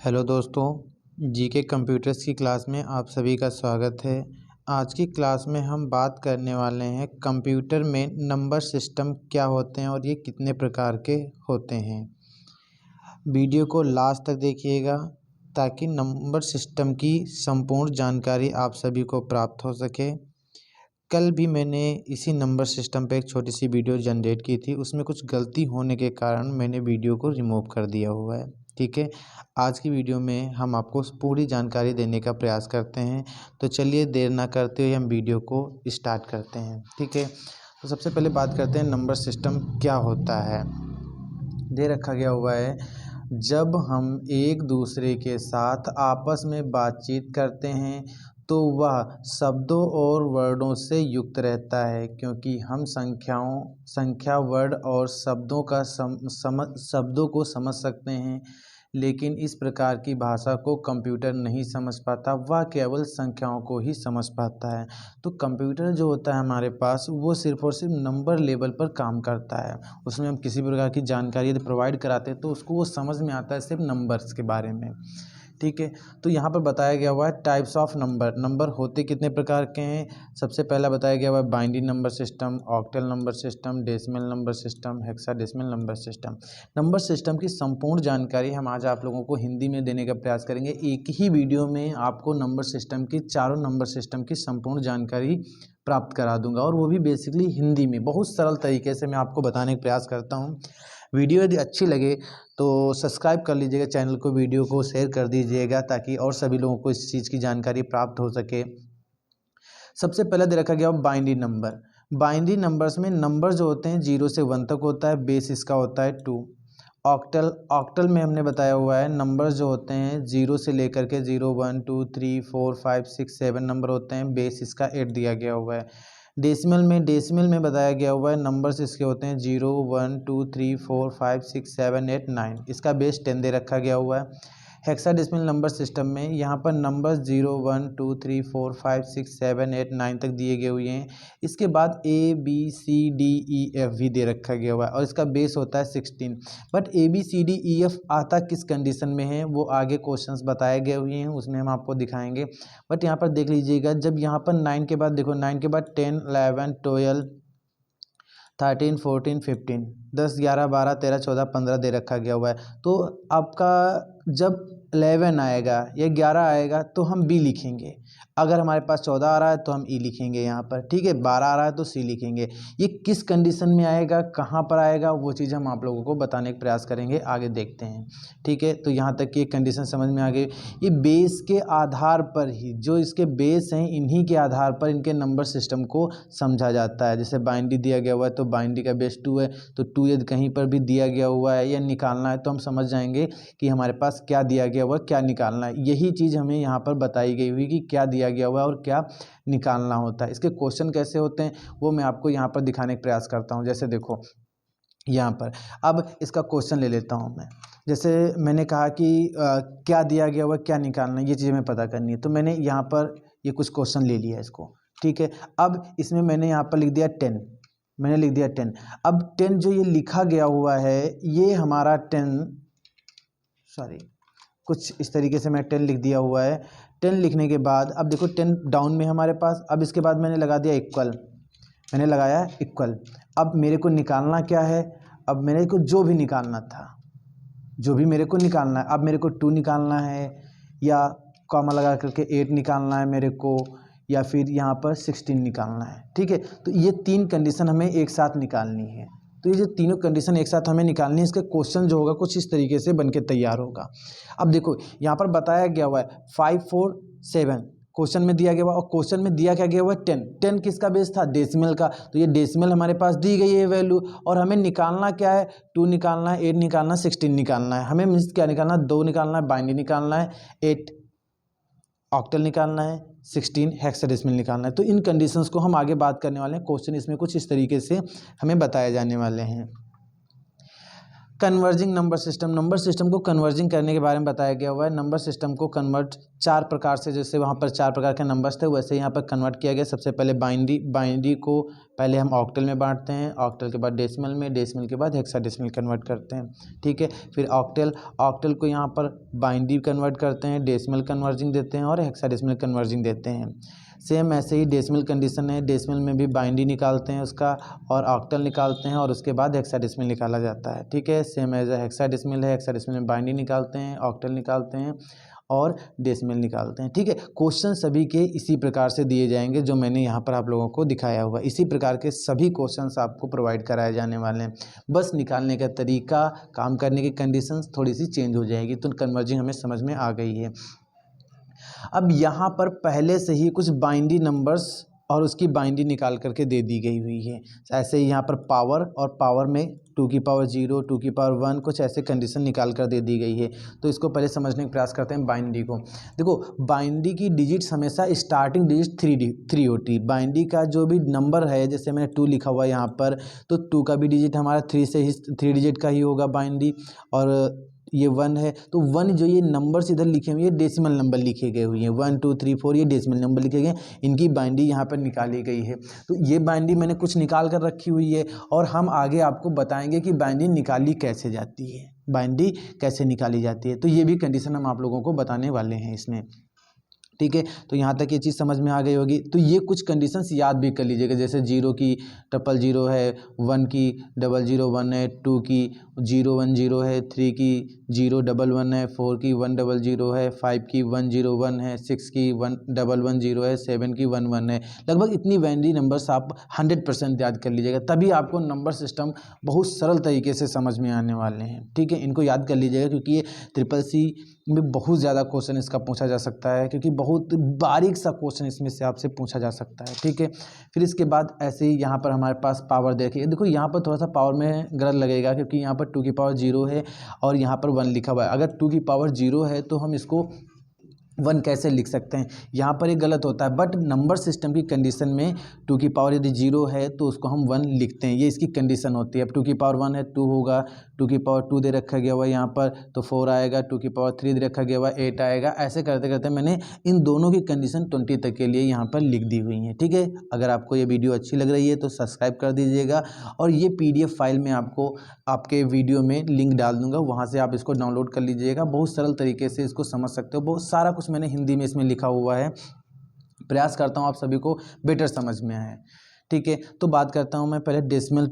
Hello दोस्तों, GK computers की class में आप सभी का स्वागत है। आज की क्लास में हम बात करने वाले हैं कंप्यूटर में नंबर सिस्टम क्या होते हैं और ये कितने प्रकार के होते हैं। वीडियो को लास्ट तक देखिएगा ताकि नंबर सिस्टम की संपूर्ण जानकारी आप सभी को प्राप्त हो सके। कल भी मैंने इसी नंबर सिस्टम पे एक छोटी सी वीडियो जनरेट की थी, उसमें कुछ गलती होने के कारण मैंने वीडियो को रिमूव कर दिया हुआ है। ठीक है, आज की वीडियो में हम आपको पूरी जानकारी देने का प्रयास करते हैं। तो चलिए देर ना करते हुए हम वीडियो को स्टार्ट करते हैं। ठीक है, तो सबसे पहले बात करते हैं नंबर सिस्टम क्या होता है। दे रखा गया हुआ है, जब हम एक दूसरे के साथ आपस में बातचीत करते हैं तो वह शब्दों और वर्डों से युक्त रहता है, क्योंकि हम संख्या वर्ड और शब्दों को समझ सकते हैं, लेकिन इस प्रकार की भाषा को कंप्यूटर नहीं समझ पाता, वह केवल संख्याओं को ही समझ पाता है। तो कंप्यूटर जो होता है हमारे पास, वो सिर्फ़ और सिर्फ नंबर लेवल पर काम करता है। उसमें हम किसी भी प्रकार की जानकारी यदि प्रोवाइड कराते हैं तो उसको वो समझ में आता है सिर्फ नंबर्स के बारे में। ठीक है, तो यहाँ पर बताया गया हुआ है टाइप्स ऑफ नंबर होते कितने प्रकार के हैं। सबसे पहला बताया गया हुआ है binary number system, octal number system, decimal number system, hexadecimal number system. Number system की संपूर्ण जानकारी हम आज आप लोगों को हिंदी में देने का प्रयास करेंगे। एक ही वीडियो में आपको नंबर सिस्टम की चारों नंबर सिस्टम की संपूर्ण जानकारी प्राप्त करा दूंगा, और वो भी बेसिकली हिंदी में बहुत सरल तरीके से मैं आपको बताने का प्रयास करता हूँ। वीडियो यदि अच्छी लगे तो सब्सक्राइब कर लीजिएगा चैनल को, वीडियो को शेयर कर दीजिएगा ताकि और सभी लोगों को इस चीज़ की जानकारी प्राप्त हो सके। सबसे पहले दे रखा गया बाइनरी नंबर। बाइनरी नंबर्स में नंबर जो होते हैं 0 से 1 तक होता है, बेस इसका होता है 2। ऑक्टल में हमने बताया हुआ है नंबर्स जो होते हैं 0 से लेकर के 0 1 2 3 4 5 6 7 नंबर होते हैं, बेस इसका 8 दिया गया हुआ है। डेसिमल में बताया गया हुआ है नंबर्स इसके होते हैं 0 1 2 3 4 5 6 7 8 9, इसका बेस 10 दे रखा गया हुआ है। हेक्साडेसिमल नंबर सिस्टम में यहाँ पर नंबर्स 0 1 2 3 4 5 6 7 8 9 तक दिए गए हुए हैं। इसके बाद ABCDEF भी दे रखा गया हुआ है और इसका बेस होता है 16। बट ABCDEF आता किस कंडीशन में है वो आगे क्वेश्चंस बताए गए हुए हैं, उसमें हम आपको दिखाएंगे। बट यहाँ पर देख लीजिएगा, जब यहाँ पर 9 के बाद देखो, 9 के बाद 10 11 12 13 14 15 10 11 12 13 14 15 दे रखा गया हुआ है। तो आपका जब 11 आएगा या 11 आएगा तो हम बी लिखेंगे। अगर हमारे पास 14 आ रहा है तो हम ई लिखेंगे यहाँ पर। ठीक है, 12 आ रहा है तो सी लिखेंगे। ये किस कंडीशन में आएगा, कहाँ पर आएगा, वो चीज़ हम आप लोगों को बताने का प्रयास करेंगे, आगे देखते हैं। ठीक है, तो यहाँ तक की एक कंडीशन समझ में आ गई। ये बेस के आधार पर ही, जो इसके बेस हैं इन्हीं के आधार पर इनके नंबर सिस्टम को समझा जाता है। जैसे बाइनरी दिया गया हुआ है तो बाइनरी का बेस 2 है, तो 2 यदि कहीं पर भी दिया गया हुआ है या निकालना है तो हम समझ जाएंगे कि हमारे पास क्या दिया गया हुआ है, क्या निकालना है। यही चीज़ हमें यहाँ पर बताई गई हुई कि क्या दिया गया हुआ है और क्या निकालना होता है। इसके क्वेश्चन कैसे होते हैं वो मैं आपको यहाँ पर दिखाने का प्रयास करता हूँ। जैसे देखो यहाँ पर, अब इसका क्वेश्चन ले लेता हूँ मैं। जैसे मैंने कहा कि क्या दिया गया हुआ, क्या निकालना है, ये चीज़ हमें पता करनी है। तो मैंने यहाँ पर ये कुछ क्वेश्चन ले लिया इसको। ठीक है, अब इसमें मैंने यहाँ पर लिख दिया 10, मैंने लिख दिया 10। अब 10 जो ये लिखा गया हुआ है, ये हमारा 10 कुछ इस तरीके से मैं 10 लिख दिया हुआ है। 10 लिखने के बाद अब देखो 10 डाउन में हमारे पास। अब इसके बाद मैंने लगा दिया इक्वल, मैंने लगाया इक्वल। अब मेरे को निकालना क्या है, अब मेरे को जो भी निकालना था, जो भी मेरे को निकालना है, अब मेरे को 2 निकालना है या कॉमा लगा करके 8 निकालना है मेरे को, या फिर यहाँ पर 16 निकालना है। ठीक है, तो ये 3 कंडीशन हमें एक साथ निकालनी है। तो ये जो तीनों कंडीशन एक साथ हमें निकालनी है, इसका क्वेश्चन जो होगा कुछ इस तरीके से बन के तैयार होगा। अब देखो यहाँ पर बताया गया हुआ है 5 4 7 क्वेश्चन में दिया गया हुआ, और क्वेश्चन में दिया क्या गया हुआ है 10। 10 किसका बेस था, डेसिमल का। तो ये डेसिमल हमारे पास दी गई है वैल्यू, और हमें निकालना क्या है, 2 निकालना है, 8 निकालना है, 16 निकालना है। हमें मीन्स क्या निकालना है, 2 निकालना है, बाइनरी निकालना है, 8 ऑक्टल निकालना है, 16 हेक्साडेसिमल निकालना है। तो इन कंडीशंस को हम आगे बात करने वाले हैं। क्वेश्चन इसमें कुछ इस तरीके से हमें बताए जाने वाले हैं। कन्वर्जिंग नंबर सिस्टम को कन्वर्जिंग करने के बारे में बताया गया हुआ है। नंबर सिस्टम को कन्वर्ट 4 प्रकार से, जैसे वहाँ पर 4 प्रकार के नंबर्स थे वैसे यहाँ पर कन्वर्ट किया गया। सबसे पहले बाइनरी को पहले हम ऑक्टल में बांटते हैं, ऑक्टल के बाद डेसिमल में, डेसिमल के बाद हेक्साडेसिमल कन्वर्ट करते हैं, ठीक है। फिर ऑक्टल को यहाँ पर बाइनरी कन्वर्ट करते हैं, डेसिमल कन्वर्जिंग देते हैं और हेक्साडेसिमल कन्वर्जिंग देते हैं। सेम ऐसे ही डेसिमल कंडीशन है, डेसिमल में भी बाइनरी निकालते हैं उसका और ऑक्टल निकालते हैं और उसके बाद हेक्साडेसिमल निकाला जाता है, ठीक है। सेम एज हेक्साडेसिमल है, हेक्साडेसिमल में बाइनरी निकालते हैं, ऑक्टल निकालते हैं और डेसिमल निकालते हैं, ठीक है। क्वेश्चन सभी के इसी प्रकार से दिए जाएंगे जो मैंने यहाँ पर आप लोगों को दिखाया हुआ, इसी प्रकार के सभी क्वेश्चंस आपको प्रोवाइड कराए जाने वाले हैं। बस निकालने का तरीका, काम करने की कंडीशंस थोड़ी सी चेंज हो जाएगी, तो कन्वर्जिंग हमें समझ में आ गई है। अब यहाँ पर पहले से ही कुछ बाइनरी नंबर्स और उसकी बाइनरी निकाल करके दे दी गई हुई है। ऐसे ही यहाँ पर पावर और पावर में 2 की पावर 0, 2 की पावर 1 कुछ ऐसे कंडीशन निकाल कर दे दी गई है। तो इसको पहले समझने का प्रयास करते हैं बाइनरी को। देखो बाइनरी की डिजिट्स हमेशा स्टार्टिंग डिजिट 3 होती है। बाइनरी का जो भी नंबर है, जैसे मैंने 2 लिखा हुआ है यहाँ पर, तो 2 का भी डिजिट हमारा 3 से ही 3 डिजिट का ही होगा बाइनरी। और ये 1 है तो 1 जो ये नंबर्स इधर लिखे हुए, ये डेसिमल नंबर लिखे गए हुए हैं, 1 2 3 4 ये डेसिमल नंबर लिखे गए, इनकी बाइनरी यहाँ पर निकाली गई है। तो ये बाइनरी मैंने कुछ निकाल कर रखी हुई है और हम आगे आपको बताएंगे कि बाइनरी निकाली कैसे जाती है, बाइनरी कैसे निकाली जाती है। तो ये भी कंडीशन हम आप लोगों को बताने वाले हैं इसमें, ठीक है। तो यहाँ तक ये चीज़ समझ में आ गई होगी। तो ये कुछ कंडीशंस याद भी कर लीजिएगा, जैसे 0 की 000 है, 1 की 001 है, 2 की 010 है, 3 की 011 है, 4 की 100 है, 5 की 101 है, 6 की 1110 है, 7 की 11 है। लगभग इतनी बाइनरी नंबर्स आप 100% याद कर लीजिएगा, तभी आपको नंबर सिस्टम बहुत सरल तरीके से समझ में आने वाले हैं, ठीक है। इनको याद कर लीजिएगा क्योंकि ये SSC में बहुत ज़्यादा क्वेश्चन इसका पूछा जा सकता है, क्योंकि बहुत बारीक सा क्वेश्चन इसमें से आपसे पूछा जा सकता है, ठीक है। फिर इसके बाद ऐसे ही यहाँ पर हमारे पास पावर देखिए, देखो यहाँ पर थोड़ा सा पावर में गलत लगेगा क्योंकि यहाँ पर 2 की पावर 0 है और यहाँ पर 1 लिखा हुआ है। अगर 2 की पावर 0 है तो हम इसको 1 कैसे लिख सकते हैं, यहाँ पर ये गलत होता है। बट नंबर सिस्टम की कंडीशन में 2 की पावर यदि 0 है तो उसको हम 1 लिखते हैं, ये इसकी कंडीशन होती है। अब 2 की पावर 1 है 2 होगा, 2 की पावर 2 दे रखा गया हुआ है यहाँ पर तो 4 आएगा, 2 की पावर 3 दे रखा गया हुआ है 8 आएगा। ऐसे करते करते मैंने इन दोनों की कंडीशन 20 तक के लिए यहाँ पर लिख दी हुई है, ठीक है। अगर आपको ये वीडियो अच्छी लग रही है तो सब्सक्राइब कर दीजिएगा और ये PDF फाइल में आपको आपके वीडियो में लिंक डाल दूंगा, वहाँ से आप इसको डाउनलोड कर लीजिएगा। बहुत सरल तरीके से इसको समझ सकते हो, बहुत सारा कुछ मैंने हिंदी में इसमें लिखा हुआ है। प्रयास करता हूँ आप सभी को बेटर समझ में आए, ठीक है। तो बात करता हूँ मैं पहले decimal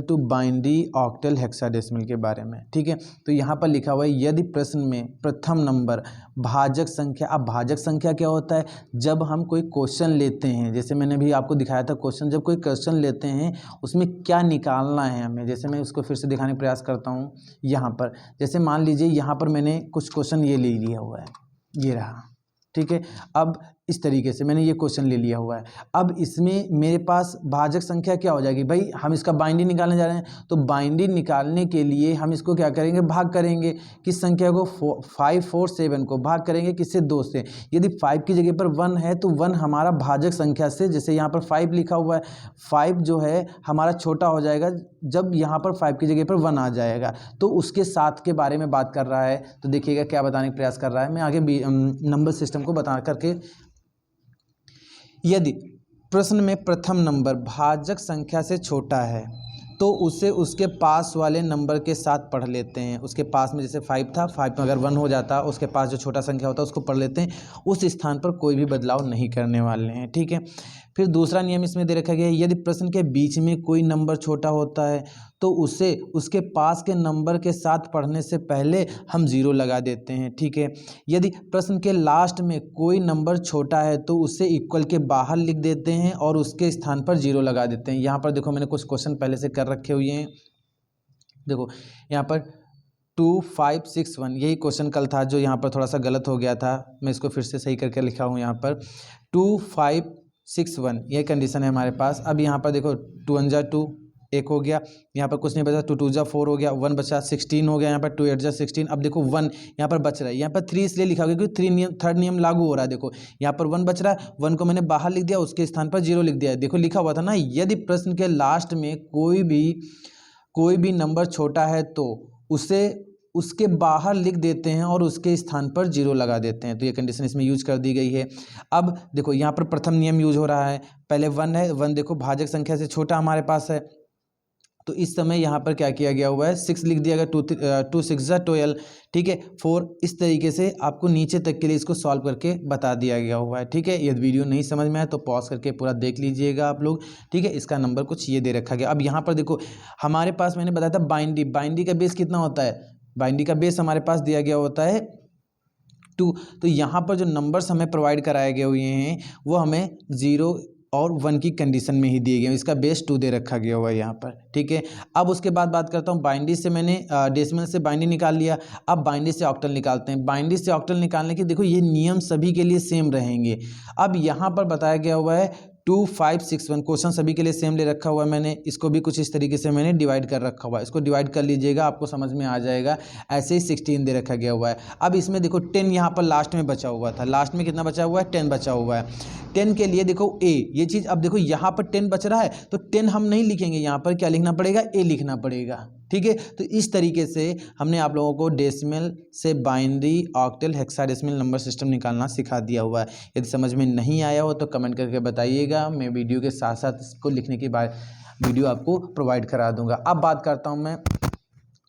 to binary octal hexadecimal के बारे में, ठीक है। तो यहाँ पर लिखा हुआ है यदि प्रश्न में प्रथम नंबर भाजक संख्या। अब भाजक संख्या क्या होता है, जब हम कोई क्वेश्चन लेते हैं, जैसे मैंने भी आपको दिखाया था क्वेश्चन, जब कोई क्वेश्चन लेते हैं उसमें क्या निकालना है हमें, जैसे मैं उसको फिर से दिखाने का प्रयास करता हूँ। यहाँ पर जैसे मान लीजिए यहाँ पर मैंने कुछ क्वेश्चन ये ले लिया हुआ है, ये रहा, ठीक है। अब इस तरीके से मैंने ये क्वेश्चन ले लिया हुआ है। अब इसमें मेरे पास भाजक संख्या क्या हो जाएगी, भाई हम इसका बाइनरी निकालने जा रहे हैं तो बाइनरी निकालने के लिए हम इसको क्या करेंगे, भाग करेंगे। किस संख्या को 5 4 7 को भाग करेंगे किससे, 2 से। यदि 5 की जगह पर 1 है तो 1 हमारा भाजक संख्या से, जैसे यहाँ पर 5 लिखा हुआ है, 5 जो है हमारा छोटा हो जाएगा जब यहाँ पर 5 की जगह पर 1 आ जाएगा। तो उसके साथ के बारे में बात कर रहा है। तो देखिएगा क्या बताने का प्रयास कर रहा है, मैं आगे नंबर सिस्टम को बता करके। यदि प्रश्न में प्रथम नंबर भाजक संख्या से छोटा है तो उसे उसके पास वाले नंबर के साथ पढ़ लेते हैं। उसके पास में जैसे 5 था, 5 में अगर 1 हो जाता, उसके पास जो छोटा संख्या होता है उसको पढ़ लेते हैं, उस स्थान पर कोई भी बदलाव नहीं करने वाले हैं, ठीक है। फिर दूसरा नियम इसमें दे रखा गया है, यदि प्रश्न के बीच में कोई नंबर छोटा होता है तो उसे उसके पास के नंबर के साथ पढ़ने से पहले हम 0 लगा देते हैं, ठीक है। यदि प्रश्न के लास्ट में कोई नंबर छोटा है तो उसे इक्वल के बाहर लिख देते हैं और उसके स्थान पर 0 लगा देते हैं। यहाँ पर देखो मैंने कुछ क्वेश्चन पहले से कर रखे हुए हैं, देखो यहाँ पर 2 5 6 1 यही क्वेश्चन कल था जो यहाँ पर थोड़ा सा गलत हो गया था, मैं इसको फिर से सही करके लिखा हूँ। यहाँ पर 2 5 6 1 ये कंडीशन है हमारे पास। अब यहाँ पर देखो 2 1 जा 2 1 हो गया, यहाँ पर कुछ नहीं बचा, 2 2 जा 4 हो गया, 1 बचा 16 हो गया, यहाँ पर 2 8 जा 16। अब देखो 1 यहाँ पर बच रहा है, यहाँ पर 3 इसलिए लिखा गया क्योंकि थर्ड नियम लागू हो रहा है। देखो यहाँ पर 1 बच रहा है, 1 को मैंने बाहर लिख दिया, उसके स्थान पर 0 लिख दिया। देखो लिखा हुआ था ना, यदि प्रश्न के लास्ट में कोई भी कोई भी नंबर छोटा है तो उसे उसके बाहर लिख देते हैं और उसके स्थान पर 0 लगा देते हैं। तो ये कंडीशन इसमें यूज कर दी गई है। अब देखो यहाँ पर प्रथम नियम यूज हो रहा है। पहले 1 है, 1 देखो भाजक संख्या से छोटा हमारे पास है, तो इस समय यहाँ पर क्या किया गया हुआ है, 6 लिख दिया गया, 2 6 12, ठीक है, 4। इस तरीके से आपको नीचे तक के लिए इसको सॉल्व करके बता दिया गया हुआ है, ठीक है। यदि वीडियो नहीं समझ में आए तो पॉज करके पूरा देख लीजिएगा आप लोग, ठीक है। इसका नंबर कुछ ये दे रखा गया। अब यहाँ पर देखो हमारे पास मैंने बताया था बाइनरी का बेस कितना होता है, बाइनरी का बेस हमारे पास दिया गया होता है 2। तो यहाँ पर जो नंबर्स हमें प्रोवाइड कराए गए हुए हैं वो हमें 0 और 1 की कंडीशन में ही दिए गए हैं। इसका बेस 2 दे रखा गया हुआ है यहाँ पर, ठीक है। अब उसके बाद बात करता हूँ बाइनरी से, मैंने डेसिमल से बाइनरी निकाल लिया। अब बाइनरी से ऑक्टल निकालते हैं। बाइनरी से ऑक्टल निकालने के देखो ये नियम सभी के लिए सेम रहेंगे। अब यहाँ पर बताया गया हुआ है 2 5 6 1, क्वेश्चन सभी के लिए सेम ले रखा हुआ है मैंने। इसको भी कुछ इस तरीके से मैंने डिवाइड कर रखा हुआ है, इसको डिवाइड कर लीजिएगा, आपको समझ में आ जाएगा। ऐसे ही 16 दे रखा गया हुआ है। अब इसमें देखो 10 यहाँ पर लास्ट में बचा हुआ था, लास्ट में कितना बचा हुआ है, 10 बचा हुआ है। 10 के लिए देखो ए, ये चीज़, अब देखो यहाँ पर 10 बच रहा है तो 10 हम नहीं लिखेंगे, यहाँ पर क्या लिखना पड़ेगा, ए लिखना पड़ेगा, ठीक है। तो इस तरीके से हमने आप लोगों को डेसिमल से binary, octal, hexadecimal number system निकालना सिखा दिया हुआ है। यदि समझ में नहीं आया हो तो कमेंट करके बताइएगा, मैं वीडियो के साथ साथ इसको लिखने के बाद वीडियो आपको प्रोवाइड करा दूंगा। अब बात करता हूँ मैं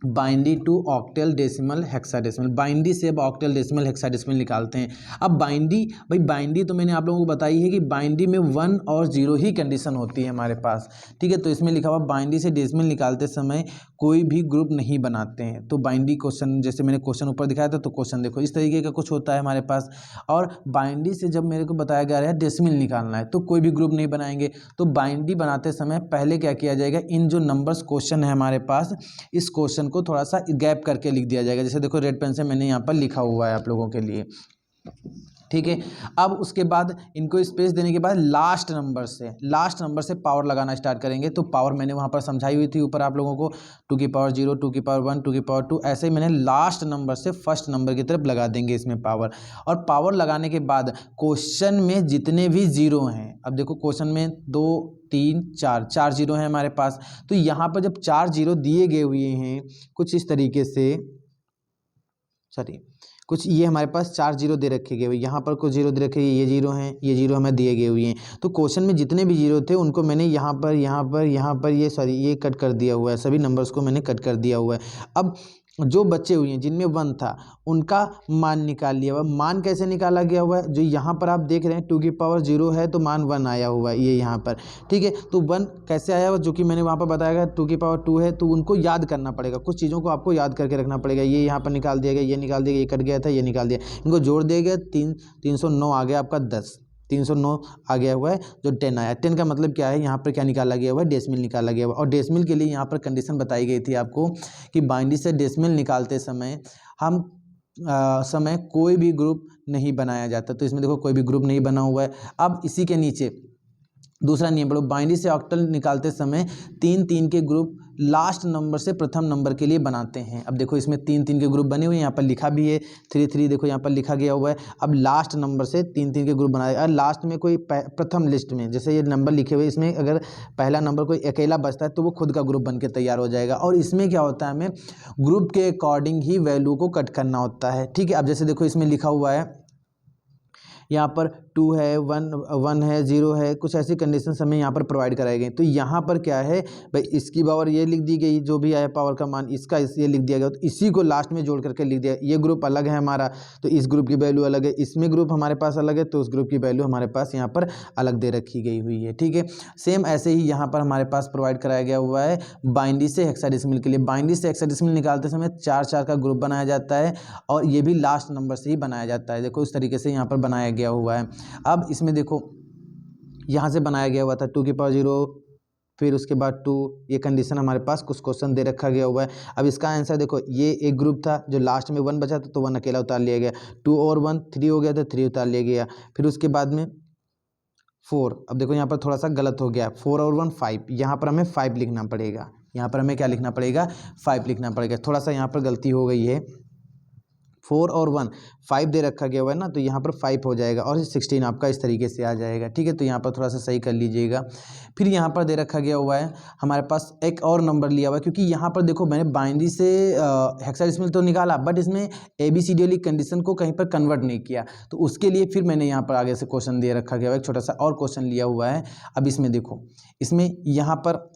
binary to octal, decimal, hexadecimal. Binary से अब ऑक्टल, डेसिमल, हेक्साडेसिमल निकालते हैं। अब बाइनरी, भाई बाइनरी तो मैंने आप लोगों को बताई है कि बाइनरी में 1 और 0 ही कंडीशन होती है हमारे पास, ठीक है। तो इसमें लिखा हुआ बाइनरी से डेसिमल निकालते समय कोई भी ग्रुप नहीं बनाते हैं। तो बाइनरी क्वेश्चन, जैसे मैंने क्वेश्चन ऊपर दिखाया था, तो क्वेश्चन देखो इस तरीके का कुछ होता है हमारे पास। और बाइनरी से जब मेरे को बताया गया है डेसिमल निकालना है तो कोई भी ग्रुप नहीं बनाएंगे। तो बाइनरी बनाते समय पहले क्या किया जाएगा, इन जो नंबर्स क्वेश्चन है हमारे पास, इस क्वेश्चन को थोड़ा सा गैप करके लिख दिया जाएगा। जैसे देखो रेड पेन से मैंने यहाँ पर लिखा हुआ है आप लोगों के लिए, ठीक है। अब उसके बाद इनको स्पेस देने के बाद लास्ट नंबर से पावर लगाना स्टार्ट करेंगे। तो पावर मैंने वहाँ पर समझाई हुई थी ऊपर आप लोगों को, 2 की पावर 0, 2 की पावर 1, 2 की पावर 2, ऐसे ही मैंने लास्ट नंबर से फर्स्ट नंबर की तरफ लगा देंगे इसमें पावर। और पावर लगाने के बाद क्वेश्चन में जितने भी 0 हैं, अब देखो क्वेश्चन में 2 3 4 0 हैं हमारे पास। तो यहाँ पर जब 4 0 दिए गए हुए हैं कुछ इस तरीके से, कुछ ये हमारे पास 4 0 दे रखे गए हुए, यहाँ पर कुछ 0 दे रखे, ये 0 हैं, ये 0 हमें दिए गए हुए हैं। तो क्वेश्चन में जितने भी 0 थे उनको मैंने यहाँ पर ये कट कर दिया हुआ है, सभी नंबर्स को मैंने कट कर दिया हुआ है। अब जो बचे हुए हैं जिनमें 1 था उनका मान निकाल लिया हुआ। मान कैसे निकाला गया हुआ है, जो यहाँ पर आप देख रहे हैं 2 की पावर 0 है तो मान 1 आया हुआ है, ये यहाँ पर, ठीक है। तो 1 कैसे आया हुआ, जो कि मैंने वहाँ पर बताया गया 2 की पावर 2 है, तो उनको याद करना पड़ेगा, कुछ चीज़ों को आपको याद करके रखना पड़ेगा। ये यहाँ पर निकाल दिया गया, ये निकाल दिया गया, ये कट गया था, ये निकाल दिया, इनको जोड़ दिया गया, 309 आ गया आपका 10, 309 आ गया हुआ है। जो 10 आया, 10 का मतलब क्या है, यहाँ पर क्या निकाला गया हुआ है, डेसिमल निकाला गया हुआ है। और डेसिमल के लिए यहाँ पर कंडीशन बताई गई थी आपको कि बाइनरी से डेसिमल निकालते समय कोई भी ग्रुप नहीं बनाया जाता। तो इसमें देखो कोई भी ग्रुप नहीं बना हुआ है। अब इसी के नीचे दूसरा नियम पढ़ो, बाइनरी से ऑक्टल निकालते समय 3 के ग्रुप लास्ट नंबर से प्रथम नंबर के लिए बनाते हैं। अब देखो इसमें 3 के ग्रुप बने हुए हैं, यहाँ पर लिखा भी है 3 देखो यहाँ पर लिखा गया हुआ है। अब लास्ट नंबर से 3 के ग्रुप बनाए, और लास्ट में कोई प्रथम लिस्ट में जैसे ये नंबर लिखे हुए, इसमें अगर पहला नंबर कोई अकेला बचता है तो वो खुद का ग्रुप बन के तैयार हो जाएगा। और इसमें क्या होता है, हमें ग्रुप के अकॉर्डिंग ही वैल्यू को कट करना होता है, ठीक है। अब जैसे देखो इसमें लिखा हुआ है, यहाँ पर 2 है, 1 है, 0 है, कुछ ऐसी कंडीशन हमें यहाँ पर प्रोवाइड कराई गई। तो यहाँ पर क्या है भाई, इसकी पावर ये लिख दी गई, जो भी आया पावर का मान इसका ये लिख दिया गया, तो इसी को लास्ट में जोड़ करके लिख दिया। ये ग्रुप अलग है हमारा तो इस ग्रुप की वैल्यू अलग है, इसमें ग्रुप हमारे पास अलग है तो उस ग्रुप की वैल्यू हमारे पास यहाँ पर अलग दे रखी गई हुई है, ठीक है। सेम ऐसे ही यहाँ पर हमारे पास प्रोवाइड कराया गया हुआ है बाइनरी से हेक्साडेसिमल के लिए। बाइनरी से हेक्साडेसिमल निकालते समय 4 का ग्रुप बनाया जाता है और ये भी लास्ट नंबर से ही बनाया जाता है। देखो इस तरीके से यहाँ पर बनाया गया हुआ है। अब इसमें देखो यहाँ से बनाया गया हुआ था 2 की पावर 0, फिर उसके बाद 2, ये कंडीशन हमारे पास कुछ क्वेश्चन दे रखा गया हुआ है। अब इसका आंसर देखो, ये एक ग्रुप था जो लास्ट में 1 बचा था तो 1 अकेला उतार लिया गया, 2 और 1 3 हो गया था, 3 उतार लिया गया, फिर उसके बाद में 4। अब देखो यहाँ पर थोड़ा सा गलत हो गया, 4 और 1 5, यहाँ पर हमें 5 लिखना पड़ेगा, यहाँ पर हमें क्या लिखना पड़ेगा, 5 लिखना पड़ेगा। थोड़ा सा यहाँ पर गलती हो गई है, 4 और 1 5 दे रखा गया हुआ है ना, तो यहाँ पर 5 हो जाएगा और 16 आपका इस तरीके से आ जाएगा। ठीक है, तो यहाँ पर थोड़ा सा सही कर लीजिएगा। फिर यहाँ पर दे रखा गया हुआ है हमारे पास एक और नंबर लिया हुआ है, क्योंकि यहाँ पर देखो मैंने बाइनरी से हेक्साडेसिमल तो निकाला, बट इसमें ABCD वाली कंडीशन को कहीं पर कन्वर्ट नहीं किया, तो उसके लिए फिर मैंने यहाँ पर आगे से क्वेश्चन दे रखा गया हुआ है, एक छोटा सा और क्वेश्चन लिया हुआ है। अब इसमें देखो, इसमें यहाँ पर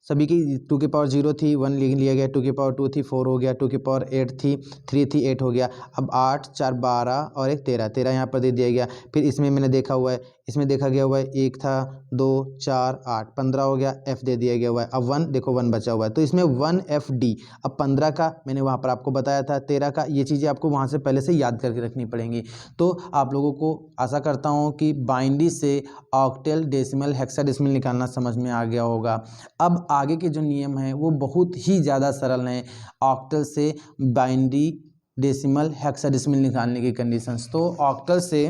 सभी की 2 की पावर 0 थी, 1 लिख लिया गया, 2 की पावर 2 थी, 4 हो गया, 2 की पावर 8 थी, 3 थी, 8 हो गया। अब 8 4 12 और एक 13 यहाँ पर दे दिया गया। फिर इसमें मैंने देखा हुआ है, इसमें देखा गया हुआ है 1 था, 2 4 8 15 हो गया, F दे दिया गया हुआ है। अब 1 देखो 1 बचा हुआ है, तो इसमें 1FD। अब 15 का मैंने वहाँ पर आपको बताया था, 13 का, ये चीज़ें आपको वहाँ से पहले से याद करके रखनी पड़ेंगी। तो आप लोगों को आशा करता हूँ कि बाइनरी से ऑक्टल, डेसिमल, हेक्साडेसिमल निकालना समझ में आ गया होगा। अब आगे के जो नियम हैं वो बहुत ही ज़्यादा सरल हैं ऑक्टल से बाइनरी, डेसिमल, हेक्साडेसिमल निकालने की कंडीशंस। तो ऑक्टल से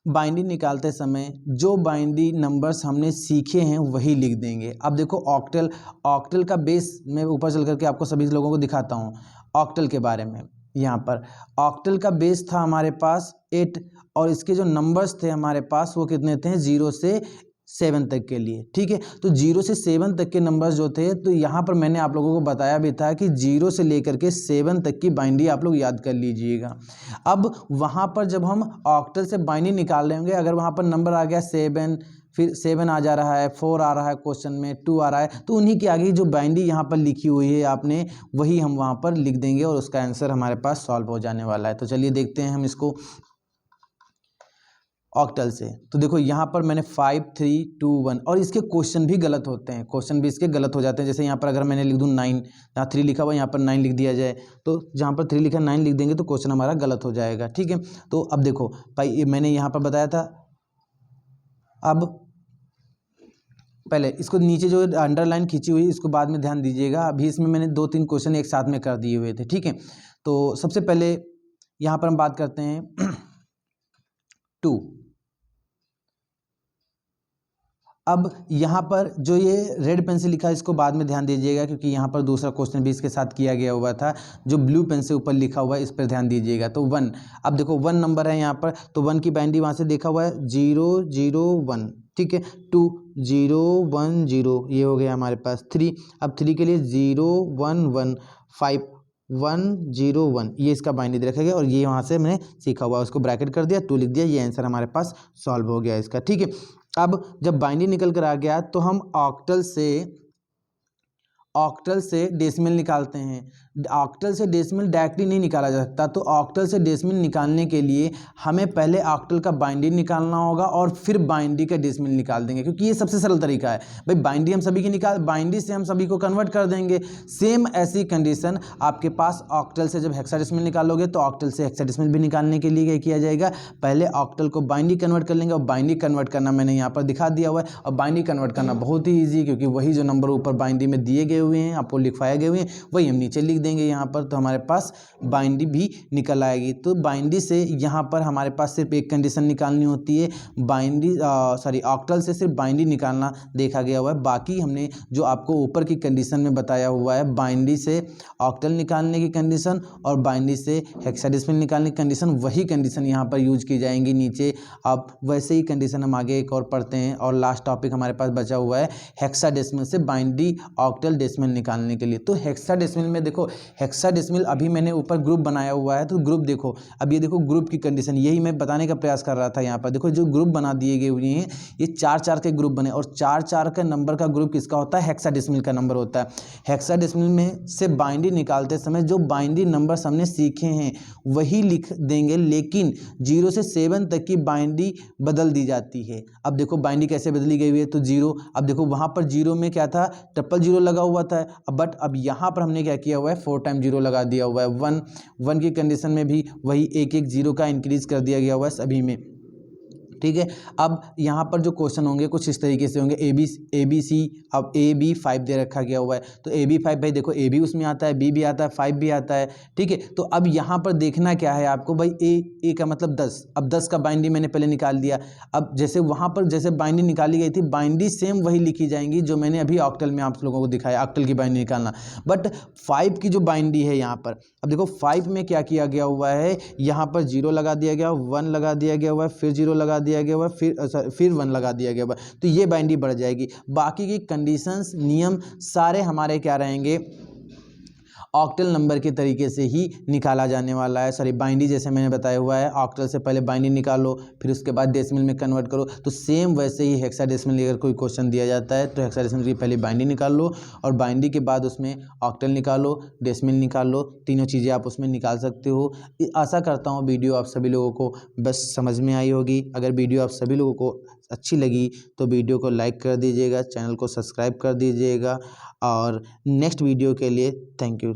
बाइनरी निकालते समय जो बाइनरी नंबर्स हमने सीखे हैं वही लिख देंगे। अब देखो ऑक्टल का बेस मैं ऊपर चल करके आपको सभी लोगों को दिखाता हूँ ऑक्टल के बारे में। यहाँ पर ऑक्टल का बेस था हमारे पास 8 और इसके जो नंबर्स थे हमारे पास वो कितने थे, 0 से 7 तक के लिए। ठीक है, तो 0 से 7 तक के नंबर्स जो थे, तो यहाँ पर मैंने आप लोगों को बताया भी था कि 0 से लेकर के 7 तक की बाइनरी आप लोग याद कर लीजिएगा। अब वहाँ पर जब हम ऑक्टल से बाइनरी निकाल रहे होंगे, अगर वहाँ पर नंबर आ गया 7, फिर 7 आ जा रहा है, 4 आ रहा है क्वेश्चन में, 2 आ रहा है, तो उन्हीं के आगे जो बाइनरी यहाँ पर लिखी हुई है आपने, वही हम वहाँ पर लिख देंगे और उसका आंसर हमारे पास सॉल्व हो जाने वाला है। तो चलिए देखते हैं हम इसको ऑक्टल से। तो देखो यहाँ पर मैंने 5 3 2 1 और इसके क्वेश्चन भी गलत होते हैं, क्वेश्चन भी इसके गलत हो जाते हैं। जैसे यहाँ पर अगर मैंने लिख दूँ 9, यहाँ 3 लिखा हुआ यहाँ पर 9 लिख दिया जाए, तो जहाँ पर 3 लिखा 9 लिख देंगे तो क्वेश्चन हमारा गलत हो जाएगा। ठीक है, तो अब देखो भाई मैंने यहाँ पर बताया था, अब पहले इसको नीचे जो अंडरलाइन खींची हुई इसको बाद में ध्यान दीजिएगा। अभी इसमें मैंने 2-3 क्वेश्चन एक साथ में कर दिए हुए थे। ठीक है, तो सबसे पहले यहाँ पर हम बात करते हैं 2। अब यहाँ पर जो ये रेड पेन से लिखा है इसको बाद में ध्यान दीजिएगा, क्योंकि यहाँ पर दूसरा क्वेश्चन भी इसके साथ किया गया हुआ था। जो ब्लू पेन से ऊपर लिखा हुआ है इस पर ध्यान दीजिएगा। तो 1, अब देखो 1 नंबर है यहाँ पर, तो 1 की बाइनरी वहाँ से देखा हुआ है 0 0 1। ठीक है, 2 0 1 0 ये हो गया हमारे पास 3। अब 3 के लिए 0 1 1 5 1 0 1 ये इसका बाइनरी दे रखा गया और ये वहाँ से मैंने सीखा हुआ उसको ब्रैकेट कर दिया, 2 लिख दिया, ये आंसर हमारे पास सॉल्व हो गया इसका। ठीक है, अब जब बाइनरी निकल कर आ गया तो हम ऑक्टल से डेसिमल निकालते हैं। ऑक्टल से डेसिमल डायरेक्टली नहीं निकाला जा सकता, तो ऑक्टल से डेसिमल निकालने के लिए हमें पहले ऑक्टल का बाइनरी निकालना होगा और फिर बाइनरी का डेसिमल निकाल देंगे, क्योंकि ये सबसे सरल तरीका है भाई। बाइनरी हम सभी की बाइनरी से हम सभी को कन्वर्ट कर देंगे। सेम ऐसी कंडीशन आपके पास ऑक्टल से जब हेक्साडेसिमल निकालोगे तो ऑक्टल से हेक्साडेसिमल भी निकालने के लिए क्या किया जाएगा, पहले ऑक्टल को बाइनरी कन्वर्ट कर लेंगे और बाइनरी कन्वर्ट करना मैंने यहाँ पर दिखा दिया हुआ है। और बाइनरी कन्वर्ट करना बहुत ही ईजी, क्योंकि वही जो नंबर ऊपर बाइनरी में दिए गए हुए हैं, आपको लिखवाए गए हुए हैं, वही हम नीचे लिख देंगे यहाँ पर, तो हमारे पास बाइनरी भी निकल आएगी। तो बाइनरी से यहाँ पर हमारे पास सिर्फ एक कंडीशन निकालनी होती है, ऑक्टल से सिर्फ बाइनरी निकालना देखा गया हुआ है। बाकी हमने जो आपको ऊपर की कंडीशन में बताया हुआ है, बाइनरी से ऑक्टल निकालने की कंडीशन और बाइनरी से हेक्साडेसिमल निकालने की कंडीशन, वही कंडीशन यहाँ पर यूज की जाएंगी नीचे। अब वैसे ही कंडीशन हम आगे एक और पढ़ते हैं और लास्ट टॉपिक हमारे पास बचा हुआ है हेक्साडेसिमल से बाइनरी ऑक्टल डेसिमल निकालने के लिए। तो हेक्साडेसिमल में देखो, हेक्साडेसिमल अभी मैंने ऊपर ग्रुप बनाया हुआ है, तो ग्रुप देखो, अब ये देखो ग्रुप की कंडीशन, यही मैं बताने का प्रयास कर रहा था। यहाँ पर देखो जो ग्रुप बना दिए गए हुए हैं, ये 4-4 के ग्रुप बने और 4-4 का नंबर का ग्रुप किसका होता है, हेक्साडेसिमल का नंबर होता है। हेक्साडेसिमल में से बाइनरी निकालते समय जो बाइनरी नंबर हमने सीखे हैं वही लिख देंगे, लेकिन 0 से 7 तक की बाइनरी बदल दी जाती है। अब देखो बाइनरी कैसे बदली गई हुई है, तो 0, अब देखो वहाँ पर 0 में क्या था, 000 लगा हुआ था, बट अब यहाँ पर हमने क्या किया हुआ है, 4 टाइम 0 लगा दिया हुआ है। 1 की कंडीशन में भी वही 1-1 0 का इंक्रीज कर दिया गया हुआ है सभी में। ठीक है। अब यहाँ पर जो क्वेश्चन होंगे कुछ इस तरीके से होंगे, ए बी सी। अब ए बी 5 दे रखा गया हुआ है, तो ए बी 5, भाई देखो ए बी उसमें आता है, बी भी आता है, 5 भी आता है, ठीक है। तो अब यहाँ पर देखना क्या है आपको भाई, ए का मतलब 10। अब 10 का बाइंडी मैंने पहले निकाल दिया। अब जैसे वहाँ पर जैसे बाइंडी निकाली गई थी, बाइंडी सेम वही लिखी जाएंगी जो मैंने अभी ऑक्टल में आप लोगों को दिखाया, ऑक्टल की बाइंडी निकालना। बट 5 की जो बाइंडी है यहाँ पर, अब देखो 5 में क्या किया गया हुआ है, यहाँ पर 0 लगा दिया गया, 1 लगा दिया गया हुआ है, फिर 0 लगा दिया गया हुआ है, फिर 1 लगा दिया गया हुआ है, तो ये बाइंडी बढ़ जाएगी। बाकी की कंडीशंस, नियम सारे हमारे क्या रहेंगे, ऑक्टल नंबर के तरीके से ही निकाला जाने वाला है। सॉरी, बाइंडी जैसे मैंने बताया हुआ है, ऑक्टल से पहले बाइंडी निकालो, फिर उसके बाद डेसिमल में कन्वर्ट करो। तो सेम वैसे ही हेक्साडेसिमल अगर कोई क्वेश्चन दिया जाता है तो हेक्साडेसिमल की पहले बाइंडी निकाल लो, और बाइंडी के बाद उसमें ऑक्टल निकालो, डेसिमल निकाल लो, तीनों चीज़ें आप उसमें निकाल सकते हो। आशा करता हूँ वीडियो आप सभी लोगों को बस समझ में आई होगी। अगर वीडियो आप सभी लोगों को अच्छी लगी तो वीडियो को लाइक कर दीजिएगा, चैनल को सब्सक्राइब कर दीजिएगा, और नेक्स्ट वीडियो के लिए थैंक यू।